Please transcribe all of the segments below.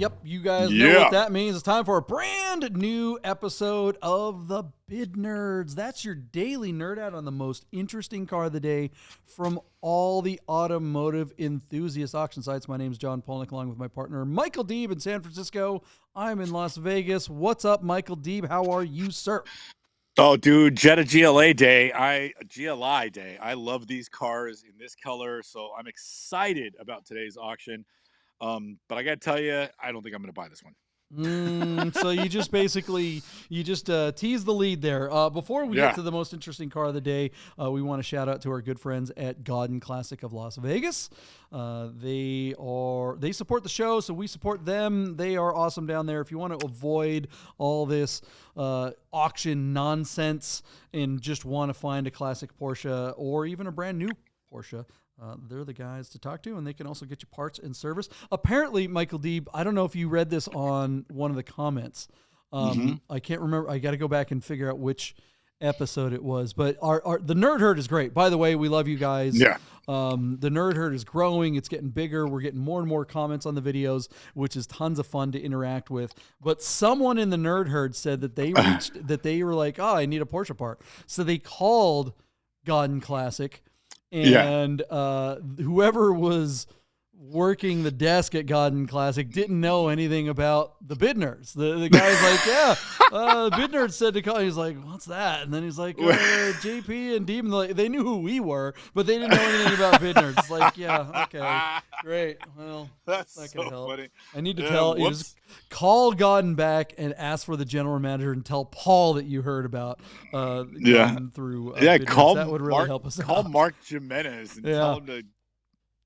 Yep, you guys know what Yeah. that means. It's time for a brand new episode of the Bid Nerds. That's your daily nerd out on the most interesting car of the day from all the automotive enthusiast auction sites. My name is John Polnik, along with my partner Michael Deeb in San Francisco. I'm in Las Vegas. What's up, Michael Deeb? How are you, sir? Oh, dude, Jetta GLA day. GLI day. I love these cars in this color, so I'm excited about today's auction. But I gotta tell you, I don't think I'm gonna buy this one. So you just basically tease the lead there. Before we get Yeah. to the most interesting car of the day, we want to shout out to our good friends at Godden Classic of Las Vegas. They support the show, so we support them. They are awesome down there. If you want to avoid all this auction nonsense and just want to find a classic Porsche or even a brand new Porsche, they're the guys to talk to, and they can also get you parts and service. Apparently, Michael Deeb, I don't know if you read this on one of the comments. I can't remember. I got to go back and figure out which episode it was. But the Nerd Herd is great. By the way, we love you guys. Yeah. The Nerd Herd is growing. It's getting bigger. We're getting more and more comments on the videos, which is tons of fun to interact with. But someone in the Nerd Herd said that they were like, oh, I need a Porsche part. So they called Godden Classic. And whoever was working the desk at Godden Classic didn't know anything about the Bid Nerds. The guy's like, the Bid Nerds said to call. He's like, what's that? And then he's like, JP and Deeb. They knew who we were, but they didn't know anything about Bid Nerds. It's like, yeah, okay, great. Well, That's not so gonna help. funny. I need to tell you, just call Godden back and ask for the general manager and tell Paul that you heard about Godden through Bid Nerds. Call that would really help us Call out. Mark Jimenez and tell him to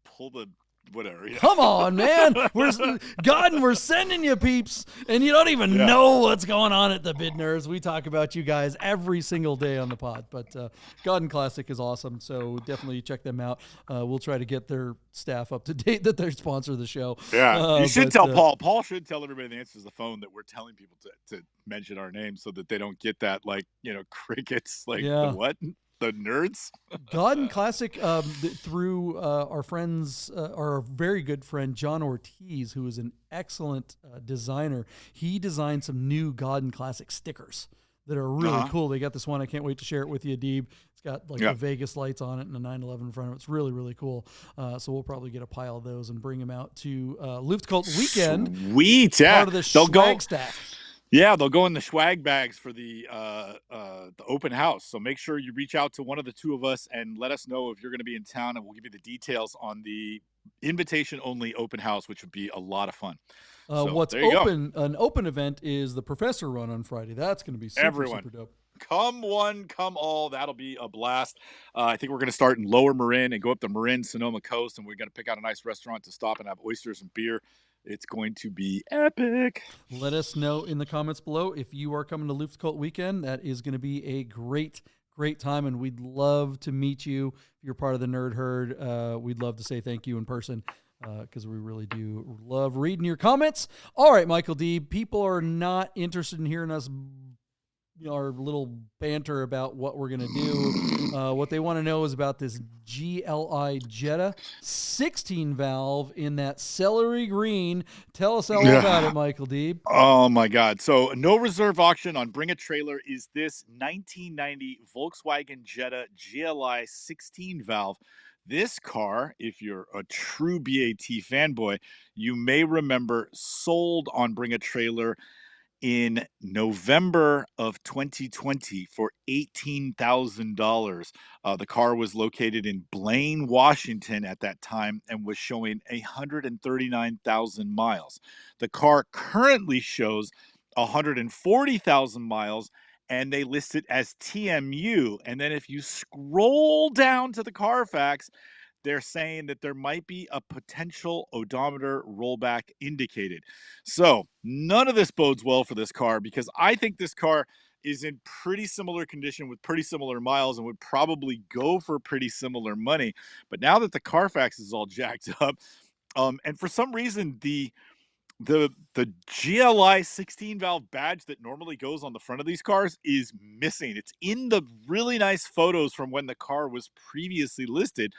pull the whatever. Come on, man. We're sending you peeps, and you don't even know what's going on at the Bid Nerds. We talk about you guys every single day on the pod, but Godden Classic is awesome, so definitely check them out. We'll try to get their staff up to date that they sponsor the show. Yeah, you should tell Paul. Paul should tell everybody that answers the phone that we're telling people to mention our name so that they don't get that, crickets, the what? The nerds? Godden Classic, through our friends, our very good friend John Ortiz, who is an excellent designer. He designed some new Godden Classic stickers that are really cool. They got this one. I can't wait to share it with you, Deeb. It's got the Vegas lights on it and a 911 in front of it. It's really, really cool. So we'll probably get a pile of those and bring them out to Luftkult Weekend. Sweet, yeah. Part of the swag stack. Yeah, they'll go in the swag bags for the open house. So make sure you reach out to one of the two of us and let us know if you're going to be in town, and we'll give you the details on the invitation-only open house, which would be a lot of fun. What's open? An open event is the Professor Run on Friday. That's going to be super dope. Come one, come all. That'll be a blast. I think we're going to start in Lower Marin and go up the Marin Sonoma coast, and we're going to pick out a nice restaurant to stop and have oysters and beer. It's going to be epic. Let us know in the comments below if you are coming to Luftkult Weekend. That is going to be a great time, and we'd love to meet you. If you're part of the Nerd Herd, we'd love to say thank you in person because we really do love reading your comments. All right, Michael D. People are not interested in hearing us our little banter about what we're going to do. What they want to know is about this GLi Jetta 16 valve in that celery green. Tell us all about it, Michael Deeb. Oh my God. So no reserve auction on Bring a Trailer is this 1990 Volkswagen Jetta GLi 16 valve. This car, if you're a true BAT fanboy, you may remember sold on Bring a Trailer in November of 2020 for $18,000. The car was located in Blaine, Washington at that time and was showing 139,000 miles. The car currently shows 140,000 miles, and they list it as TMU. And then if you scroll down to the Carfax, they're saying that there might be a potential odometer rollback indicated. So none of this bodes well for this car, because I think this car is in pretty similar condition with pretty similar miles and would probably go for pretty similar money. But now that the Carfax is all jacked up, and for some reason the GLi 16 valve badge that normally goes on the front of these cars is missing. It's in the really nice photos from when the car was previously listed,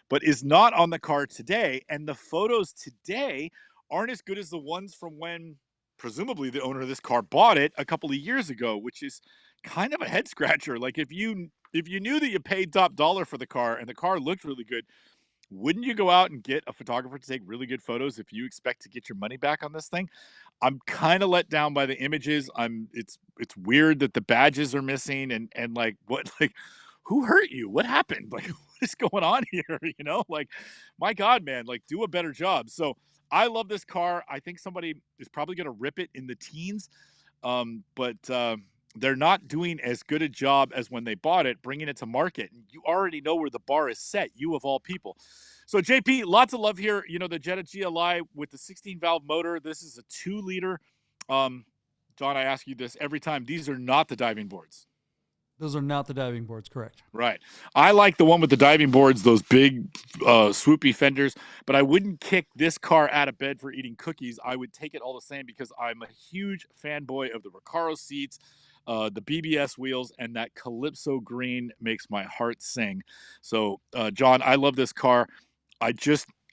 but is not on the car today. And the photos today aren't as good as the ones from when presumably the owner of this car bought it a couple of years ago, which is kind of a head scratcher. Like if you knew that you paid top dollar for the car and the car looked really good, wouldn't you go out and get a photographer to take really good photos if you expect to get your money back on this thing? I'm kind of let down by the images. It's weird that the badges are missing and like what like who hurt you? What happened? Like what is going on here? Like my God, man, like do a better job. So I love this car. I think somebody is probably going to rip it in the teens, but they're not doing as good a job as when they bought it, bringing it to market. And you already know where the bar is set, you of all people. So, JP, lots of love here. The Jetta GLi with the 16-valve motor. This is a 2-liter. John, I ask you this every time. These are not the diving boards. Those are not the diving boards, correct? Right. I like the one with the diving boards, those big swoopy fenders, but I wouldn't kick this car out of bed for eating cookies. I would take it all the same because I'm a huge fanboy of the Recaro seats, the BBS wheels, and that Calypso green makes my heart sing. So, John, I love this car.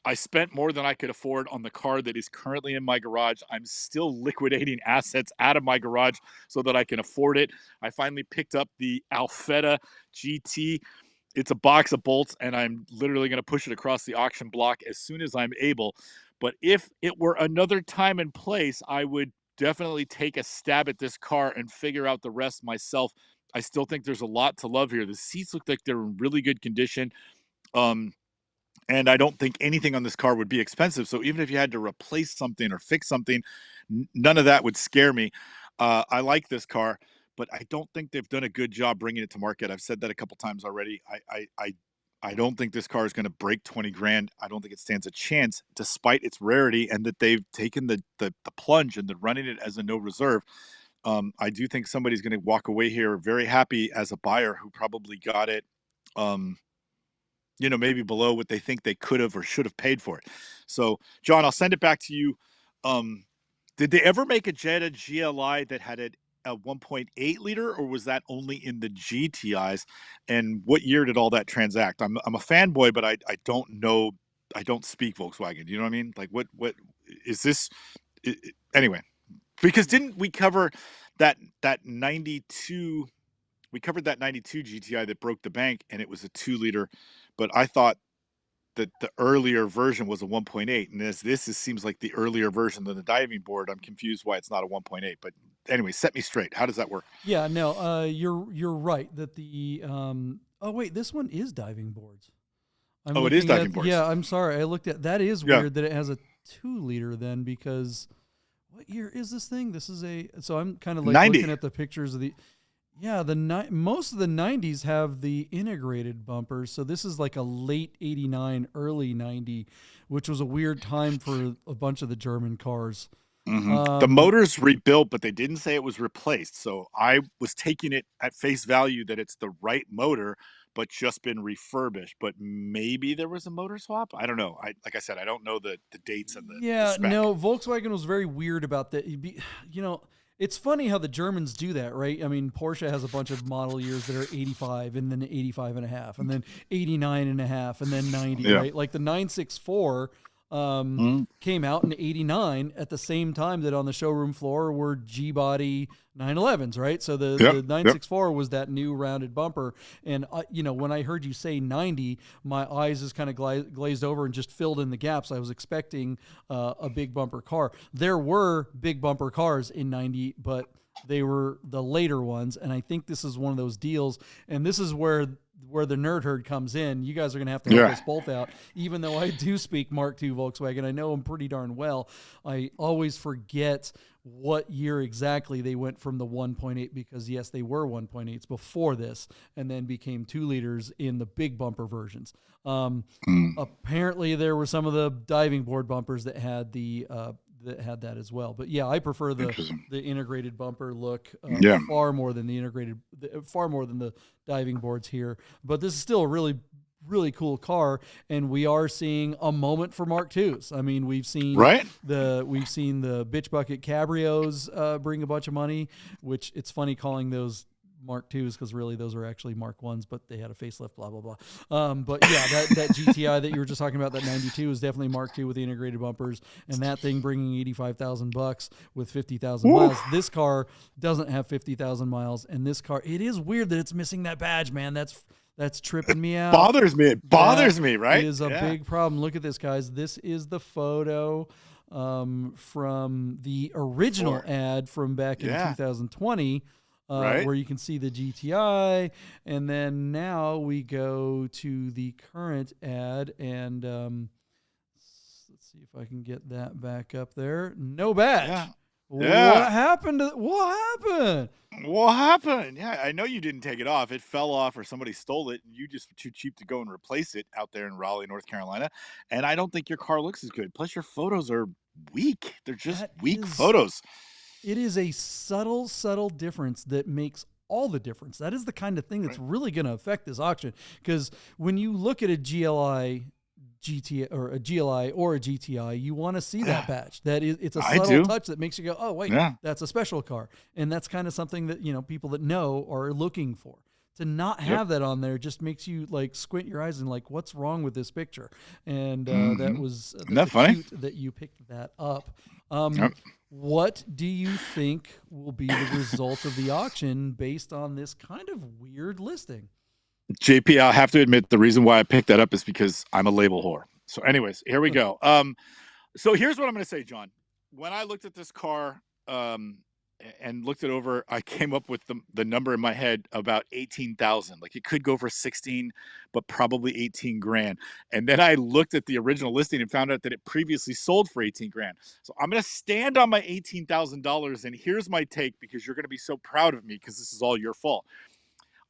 I spent more than I could afford on the car that is currently in my garage. I'm still liquidating assets out of my garage so that I can afford it. I finally picked up the Alfetta GT. It's a box of bolts, and I'm literally going to push it across the auction block as soon as I'm able. But if it were another time and place, I would definitely take a stab at this car and figure out the rest myself. I still think there's a lot to love here. The seats look like they're in really good condition. And I don't think anything on this car would be expensive. So even if you had to replace something or fix something, none of that would scare me. I like this car, but I don't think they've done a good job bringing it to market. I've said that a couple times already. I don't think this car is going to break 20 grand. I don't think it stands a chance, despite its rarity and that they've taken the plunge and they're running it as a no reserve. I do think somebody's going to walk away here very happy as a buyer who probably got it. Maybe below what they think they could have or should have paid for it. So, John, I'll send it back to you. Did they ever make a Jetta GLi that had a 1.8 liter, or was that only in the GTIs? And what year did all that transact? I'm a fanboy, but I don't know. I don't speak Volkswagen. You know what I mean? Like what is this? Anyway, because didn't we cover that 92? We covered that 92 GTI that broke the bank, and it was a 2-liter. But I thought that the earlier version was a 1.8, and this seems like the earlier version than the diving board. I'm confused why it's not a 1.8. But anyway, set me straight. How does that work? Yeah, no, you're right that the oh wait, this one is diving boards. It is diving boards. Yeah, I'm sorry, I looked at that. Is weird that it has a 2-liter then, because what year is this thing? This is so I'm kind of like 90. looking at the pictures of the. Yeah, most of the 90s have the integrated bumpers. So this is like a late 89, early 90, which was a weird time for a bunch of the German cars. Mm-hmm. The motor's rebuilt, but they didn't say it was replaced. So I was taking it at face value that it's the right motor, but just been refurbished. But maybe there was a motor swap. I don't know. Like I said, I don't know the dates and the spec. No, Volkswagen was very weird about that. It's funny how the Germans do that, right? I mean, Porsche has a bunch of model years that are 85 and then 85 and a half and then 89 and a half and then 90, right? Like the 964 came out in 89 at the same time that on the showroom floor were G-body 911s, right? So the 964 was that new rounded bumper. And, when I heard you say 90, my eyes just kind of glazed over and just filled in the gaps. I was expecting a big bumper car. There were big bumper cars in 90, but they were the later ones. And I think this is one of those deals. And this is where the nerd herd comes in. You guys are going to have to help us both out. Even though I do speak Mark II Volkswagen, I know them pretty darn well. I always forget what year exactly they went from the 1.8, because yes, they were 1.8s before this and then became 2 liters in the big bumper versions. Apparently there were some of the diving board bumpers that had that as well. But yeah, I prefer the integrated bumper look far more than the diving boards here. But this is still a really, really cool car, and we are seeing a moment for Mark IIs. I mean, we've seen the bitch bucket cabrios bring a bunch of money, which it's funny calling those Mark IIs because really those are actually Mark I's, but they had a facelift, blah, blah, blah. But yeah, that GTI that you were just talking about, that 92 is definitely Mark II with the integrated bumpers, and that thing bringing $85,000 with 50,000 miles. This car doesn't have 50,000 miles, and this car, it is weird that it's missing that badge, man. That's tripping me out. Bothers me. It bothers me, right? It is a big problem. Look at this, guys. This is the photo from the original ad from back in 2020. Where you can see the GTI, and then now we go to the current ad, and let's see if I can get that back up there. No badge. Yeah. What happened? What happened? Yeah, I know you didn't take it off. It fell off, or somebody stole it, and you just were too cheap to go and replace it out there in Raleigh, North Carolina. And I don't think your car looks as good. Plus, your photos are weak. They're just weak photos. It is a subtle difference that makes all the difference. That is the kind of thing that's really going to affect this auction. Because when you look at a GLi, GTI, or a GLi or a GTI, you want to see that badge. It's a subtle touch that makes you go, oh wait, that's a special car, and that's kind of something that people that know are looking for. To not have that on there just makes you like squint your eyes and like, what's wrong with this picture? And that was funny that you picked that up. What do you think will be the result of the auction based on this kind of weird listing? JP, I'll have to admit the reason why I picked that up is because I'm a label whore. So anyways, here we go. So here's what I'm going to say, John. When I looked at this car and looked it over, I came up with the number in my head about 18,000. Like it could go for 16, but probably 18 grand. And then I looked at the original listing and found out that it previously sold for 18 grand. So I'm going to stand on my $18,000. And here's my take, because you're going to be so proud of me because this is all your fault.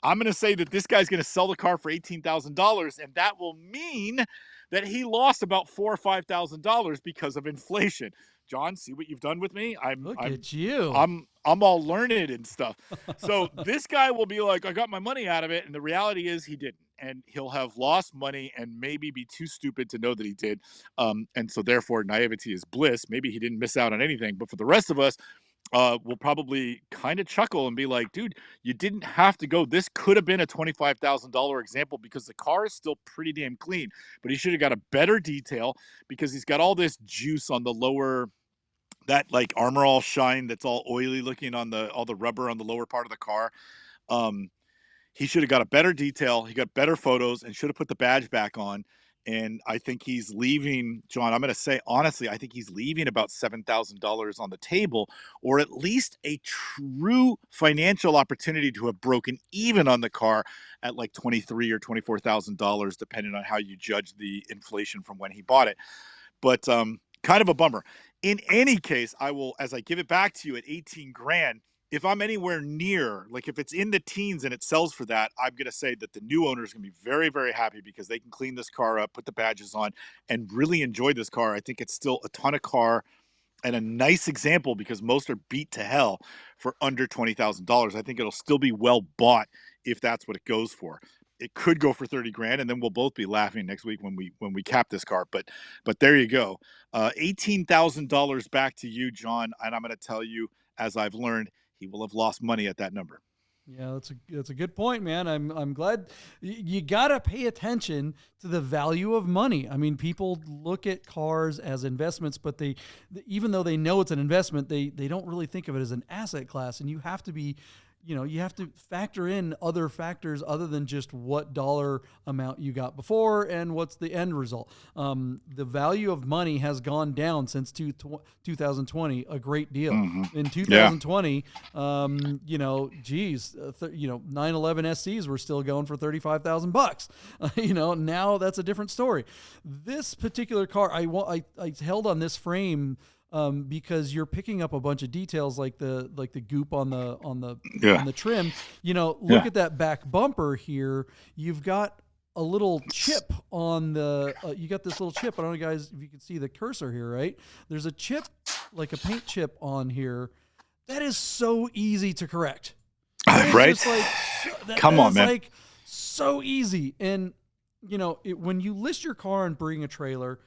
I'm going to say that this guy's going to sell the car for $18,000, and that will mean that he lost about $4,000 or $5,000 because of inflation. John, see what you've done with me? Look at you. I'm all learned and stuff. So this guy will be like, I got my money out of it, and the reality is he didn't, and he'll have lost money and maybe be too stupid to know that he did. And so therefore, naivety is bliss. Maybe he didn't miss out on anything, but for the rest of us, we'll probably kind of chuckle and be like, dude, you didn't have to go. This could have been a $25,000 example because the car is still pretty damn clean, but he should have got a better detail because he's got all this juice on the lower, that like Armor All shine that's all oily looking on all the rubber on the lower part of the car. He should have got a better detail. He got better photos and should have put the badge back on. And I think he's leaving, John, I'm going to say, honestly, I think he's leaving about $7,000 on the table, or at least a true financial opportunity to have broken even on the car at like $23,000 or $24,000, depending on how you judge the inflation from when he bought it. But kind of a bummer. In any case, I will, as I give it back to you at 18 grand, if I'm anywhere near, like if it's in the teens and it sells for that, I'm going to say that the new owner is going to be very, very happy because they can clean this car up, put the badges on, and really enjoy this car. I think it's still a ton of car and a nice example because most are beat to hell for under $20,000. I think it'll still be well bought if that's what it goes for. It could go for 30 grand, and then we'll both be laughing next week when we cap this car. But there you go. $18,000 back to you, John. And I'm going to tell you, as I've learned, he will have lost money at that number. Yeah, that's a good point, man. I'm glad you got to pay attention to the value of money. I mean, people look at cars as investments, but even though they know it's an investment, they don't really think of it as an asset class. And you have to be, you have to factor in other factors other than just what dollar amount you got before and what's the end result. The value of money has gone down since 2020 a great deal. In 2020, 911 SCs were still going for $35,000. Now that's a different story. This particular car, I held on this frame because you're picking up a bunch of details like the goop on the trim. Look at that back bumper here. You've got a little chip on the. You got this little chip. I don't know, guys, if you can see the cursor here, right? There's a chip, like a paint chip on here. That is so easy to correct. Right? Come on, man. Like so easy. And when you list your car and bring a trailer,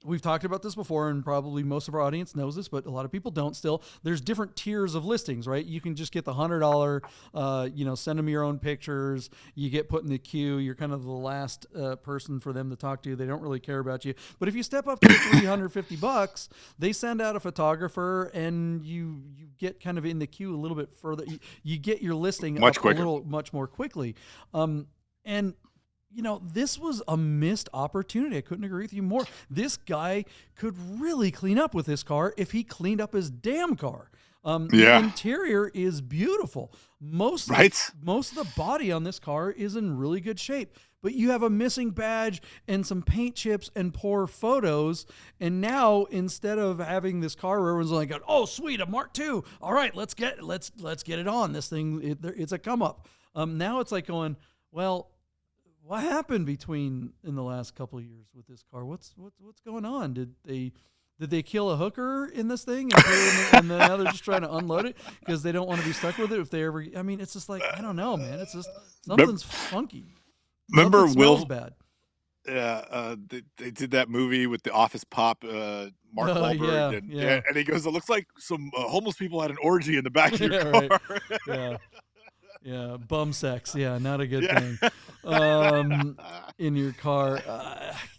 we've talked about this before, and probably most of our audience knows this, but a lot of people don't still. There's different tiers of listings, right? You can just get the $100, send them your own pictures. You get put in the queue. You're kind of the last person for them to talk to. They don't really care about you. But if you step up to $350, they send out a photographer, and you get kind of in the queue a little bit further. You get your listing much quicker, much more quickly. And this was a missed opportunity. I couldn't agree with you more. This guy could really clean up with this car if he cleaned up his damn car. The interior is beautiful. Most of the body on this car is in really good shape. But you have a missing badge and some paint chips and poor photos. And now, instead of having this car where everyone's like, "Oh, sweet, a Mark II. All right, let's get it on. This thing, it's a come up." Now it's like going, well, what happened in the last couple of years with this car? What's going on? Did they kill a hooker in this thing and now they're just trying to unload it because they don't want to be stuck with it if they ever? I mean, it's just like, I don't know, man. It's just something's funky. Remember Will? Bad. They did that movie with the office pop, Mark Wahlberg, and he goes, "It looks like some homeless people had an orgy in the back of your car." Right. Yeah, bum sex. Yeah, not a good thing. In your car.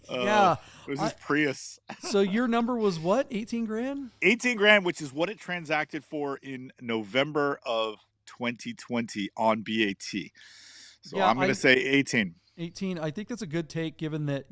It was his Prius. So your number was what? 18 grand? 18 grand, which is what it transacted for in November of 2020 on BAT. So I'm going to say 18. 18. I think that's a good take, given that,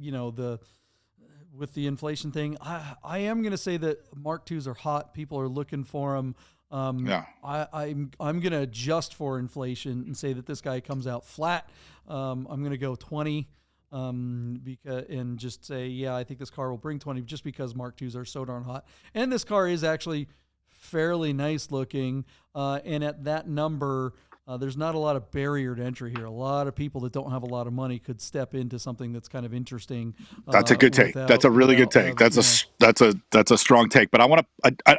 with the inflation thing. I am going to say that Mark IIs are hot. People are looking for them. I'm going to adjust for inflation and say that this guy comes out flat. I'm going to go 20 and just say, I think this car will bring 20 just because Mark IIs are so darn hot. And this car is actually fairly nice looking. And at that number, there's not a lot of barrier to entry here. A lot of people that don't have a lot of money could step into something that's kind of interesting. That's a good take. That's a really good take. That's a strong take. But I'm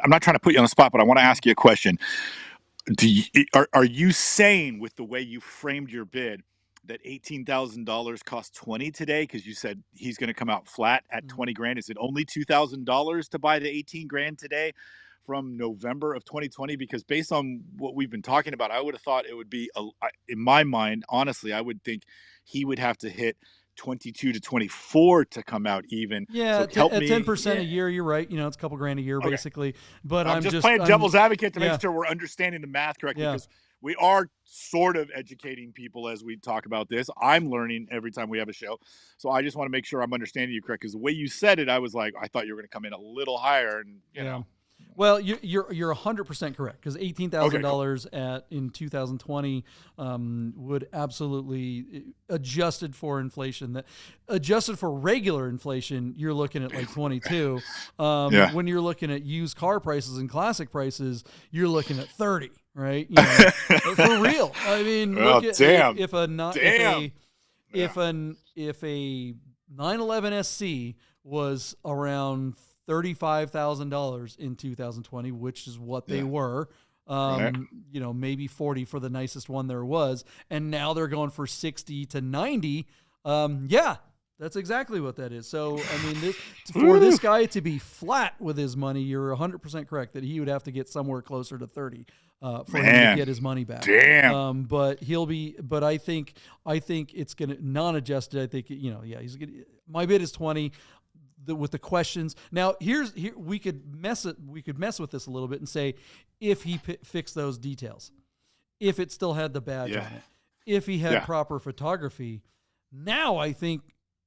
not trying to put you on the spot, but I want to ask you a question. Are you saying, with the way you framed your bid, that $18,000 costs 20 today? Because you said he's going to come out flat at 20 grand. Is it only $2,000 to buy the 18 grand today from November of 2020? Because based on what we've been talking about, I would have thought it would be, in my mind, honestly, I would think he would have to hit 22 to 24 to come out even. Yeah, so at 10% a year, you're right. It's a couple grand a year, basically. But I'm just playing devil's advocate to make sure we're understanding the math correctly, because we are sort of educating people as we talk about this. I'm learning every time we have a show. So I just want to make sure I'm understanding you correct, because the way you said it, I was like, I thought you were going to come in a little higher, and you know. Well, you're 100% correct, because $18,000 in 2020 would absolutely, adjusted for inflation, adjusted for regular inflation, you're looking at like 22. When you're looking at used car prices and classic prices, you're looking at 30, right? For real. I mean, look at if a 911 SC was around $35,000 in 2020, which is what they were. Maybe 40 for the nicest one there was, and now they're going for 60 to 90. That's exactly what that is. So, I mean, for this guy to be flat with his money, you're 100% correct that he would have to get somewhere closer to 30 for him to get his money back. But I think it's going to non-adjusted. I think, he's going to, my bid is 20. With the questions. Now, here we could mess with this a little bit and say, if he fixed those details, if it still had the badge on it, if he had proper photography, now I think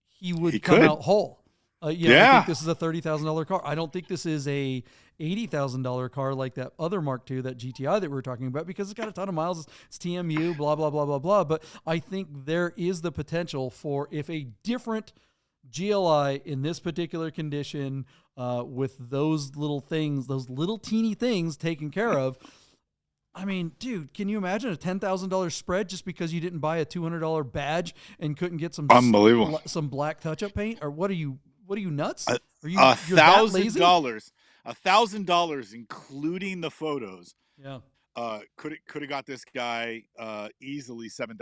he would come out whole. I think this is a $30,000 car. I don't think this is a $80,000 car like that other Mark II, that GTI that we were talking about, because it's got a ton of miles. It's TMU, blah, blah, blah, blah, blah. But I think there is the potential for, if a different GLi in this particular condition, with those little things, those little teeny things taken care of. I mean, dude, can you imagine a $10,000 spread just because you didn't buy a $200 badge and couldn't get some unbelievable some black touch-up paint? Or what are you nuts? Are you $1,000? $1,000 including the photos. Yeah. Could have got this guy easily $7,000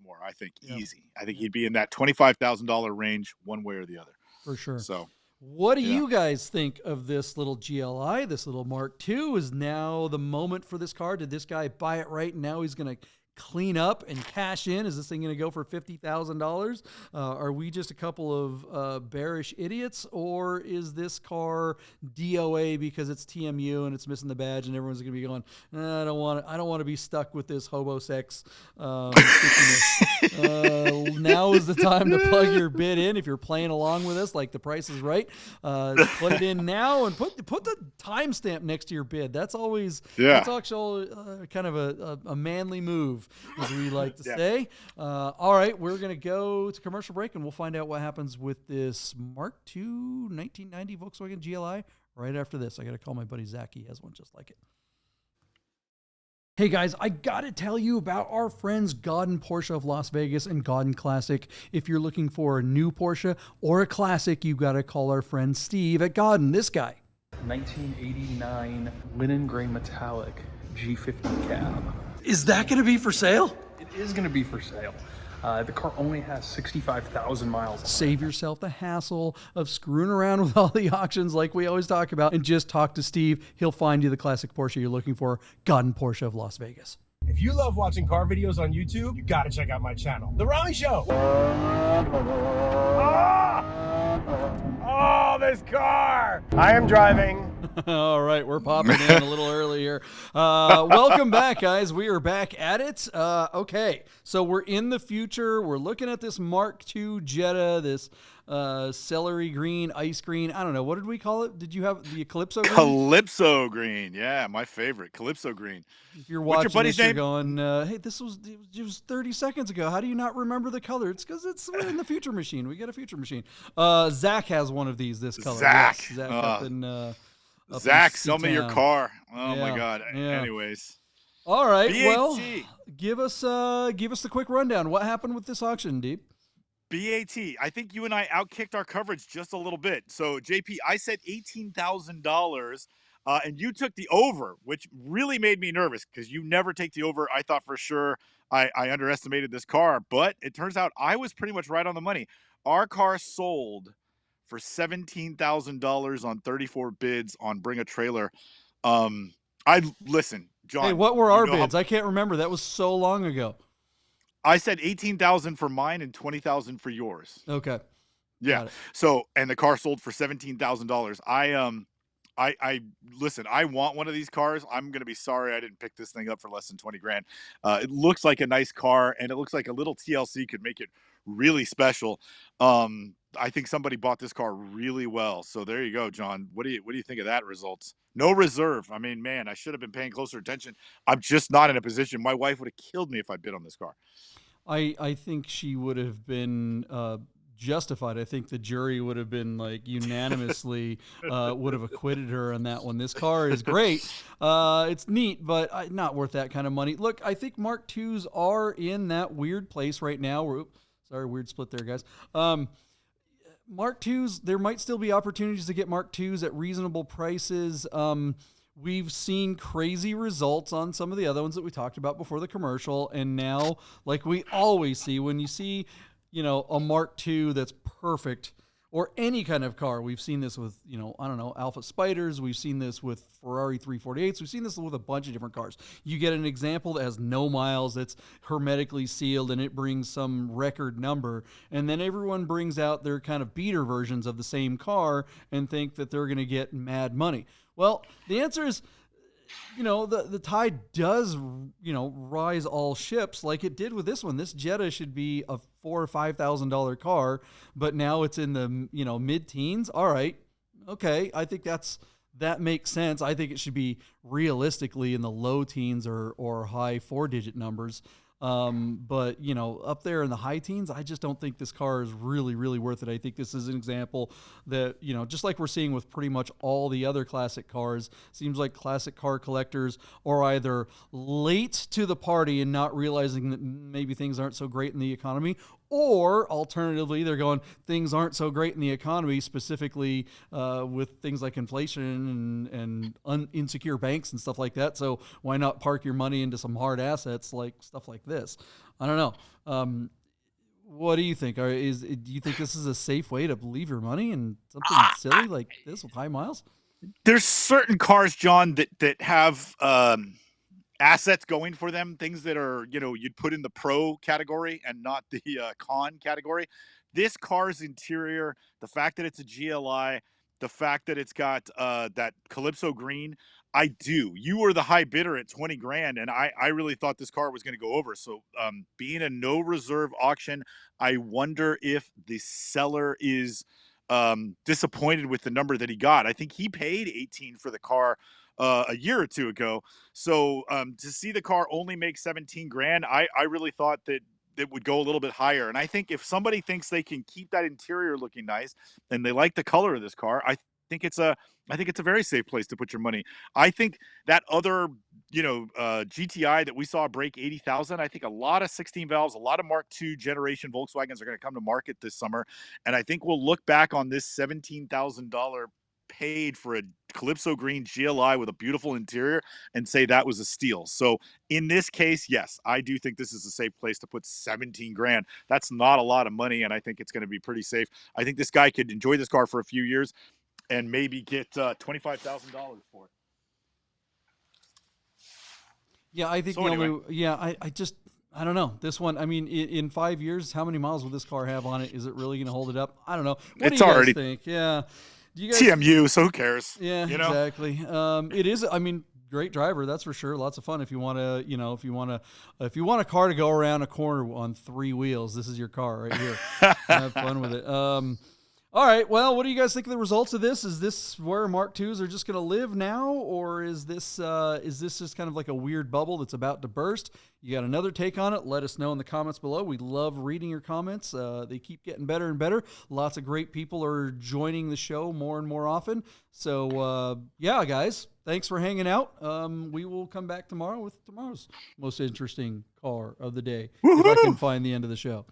more. I think easy. I think he'd be in that $25,000 range one way or the other. For sure. So What do Yeah. you guys think of this little GLI, this little Mark II? Is now the moment for this car? Did this guy buy it right? And now he's going to clean up and cash in? Is this thing going to go for $50,000? Are we just a couple of bearish idiots, or is this car DOA because it's TMU and it's missing the badge, and everyone's going to be going, I don't want to be stuck with this hobo sex stickiness. Now is the time to plug your bid in if you're playing along with us, like The Price is Right. Put it in now and put the timestamp next to your bid. That's always that's actually kind of a manly move, as we like to say. All right, we're going to go to commercial break, and we'll find out what happens with this Mark II 1990 Volkswagen GLI right after this. I got to call my buddy Zach. He has one just like it. Hey guys, I gotta tell you about our friends Godden Porsche of Las Vegas and Godden Classic. If you're looking for a new Porsche or a classic, you gotta call our friend Steve at Godden, this guy. 1989 linen gray metallic G50 cab. Is that gonna be for sale? It is gonna be for sale. The car only has 65,000 miles on it. Save yourself the hassle of screwing around with all the auctions like we always talk about, and just talk to Steve. He'll find you the classic Porsche you're looking for. Godden Porsche of Las Vegas. If you love watching car videos on YouTube, you gotta check out my channel, The Rami Show. Oh, this car! I am driving. All right, we're popping in a little early here. Welcome back, guys. We are back at it. Okay, so we're in the future. We're looking at this Mark II Jetta, this celery green, ice green. I don't know. What did we call it? Did you have the Calypso green? Calypso green. Yeah, my favorite. Calypso green. If you're What's your watching buddy's this, name? you're going, hey, it was 30 seconds ago. How do you not remember the color? It's because we're in the future machine. We got a future machine. Zach has one of these, this color. Zach. Yes, Zach up in Zach, sell me your C-Town. car. Oh my Yeah, God. yeah. Anyways. All right. BAT. Well, give us the quick rundown. What happened with this auction, Deeb? BAT. I think you and I outkicked our coverage just a little bit. So JP, I said $18,000, and you took the over, which really made me nervous because you never take the over. I thought for sure I underestimated this car, but it turns out I was pretty much right on the money. Our car sold for $17,000 on 34 bids on Bring a Trailer. Listen, John. Hey, what were our you know bids? I can't remember. That was so long ago. I said 18,000 for mine and 20,000 for yours. Okay. Yeah. Got it. So, and the car sold for $17,000. I listen, I want one of these cars. I'm going to be sorry I didn't pick this thing up for less than 20 grand. It looks like a nice car, and it looks like a little TLC could make it really special. I think somebody bought this car really well. So there you go, John. What do you think of that results? No reserve. I mean, man, I should have been paying closer attention. I'm just not in a position. My wife would have killed me if I bid on this car. I think she would have been justified. I think the jury would have been like unanimously would have acquitted her on that one. This car is great. It's neat, but not worth that kind of money. Look, I think Mark IIs are in that weird place right now. Sorry, weird split there, guys. Mark IIs, there might still be opportunities to get Mark IIs at reasonable prices. We've seen crazy results on some of the other ones that we talked about before the commercial. And now, like we always see, when you see, a Mark II that's perfect, or any kind of car, we've seen this with, Alpha Spiders. We've seen this with Ferrari 348s. We've seen this with a bunch of different cars. You get an example that has no miles, that's hermetically sealed, and it brings some record number. And then everyone brings out their kind of beater versions of the same car and think that they're going to get mad money. Well, the answer is, the tide does, rise all ships like it did with this one. This Jetta should be a $4,000 or $5,000 car, but now it's in the, mid-teens. All right. Okay. I think that makes sense. I think it should be realistically in the low teens or high 4-digit numbers. But up there in the high teens, I just don't think this car is really, really worth it. I think this is an example that, just like we're seeing with pretty much all the other classic cars, seems like classic car collectors are either late to the party and not realizing that maybe things aren't so great in the economy, or alternatively, they're going, things aren't so great in the economy, specifically with things like inflation and insecure banks and stuff like that. So why not park your money into some hard assets like stuff like this? I don't know. What do you think? Do you think this is a safe way to leave your money in something silly like this with high miles? There's certain cars, John, that have assets going for them, things that are, you'd put in the pro category and not the con category. This car's interior, the fact that it's a GLI, the fact that it's got that Calypso green, I do. You were the high bidder at 20 grand, and I really thought this car was going to go over. So being a no reserve auction, I wonder if the seller is disappointed with the number that he got. I think he paid 18 for the car a year or two ago. So to see the car only make 17 grand, I really thought that it would go a little bit higher. And I think if somebody thinks they can keep that interior looking nice and they like the color of this car, think it's a very safe place to put your money. I think that other, GTI that we saw break 80,000, I think a lot of 16 valves, a lot of Mark II generation Volkswagens are going to come to market this summer. And I think we'll look back on this $17,000 paid for a Calypso green GLI with a beautiful interior and say that was a steal. So in this case, yes, I do think this is a safe place to put 17 grand. That's not a lot of money, and I think it's going to be pretty safe. I think this guy could enjoy this car for a few years and maybe get $25,000 for it. Yeah, I think I don't know. This one, I mean, in 5 years, how many miles will this car have on it? Is it really going to hold it up? I don't know. What do you guys think? Yeah. Do you guys, TMU, so who cares? Yeah, exactly. It is, I mean, great driver, that's for sure. Lots of fun if you want to, if you want a car to go around a corner on 3 wheels, this is your car right here. Have fun with it. All right. Well, what do you guys think of the results of this? Is this where Mark IIs are just going to live now, or is this just kind of like a weird bubble that's about to burst? You got another take on it? Let us know in the comments below. We love reading your comments. They keep getting better and better. Lots of great people are joining the show more and more often. So, yeah, guys, thanks for hanging out. We will come back tomorrow with tomorrow's most interesting car of the day, if I can find the end of the show.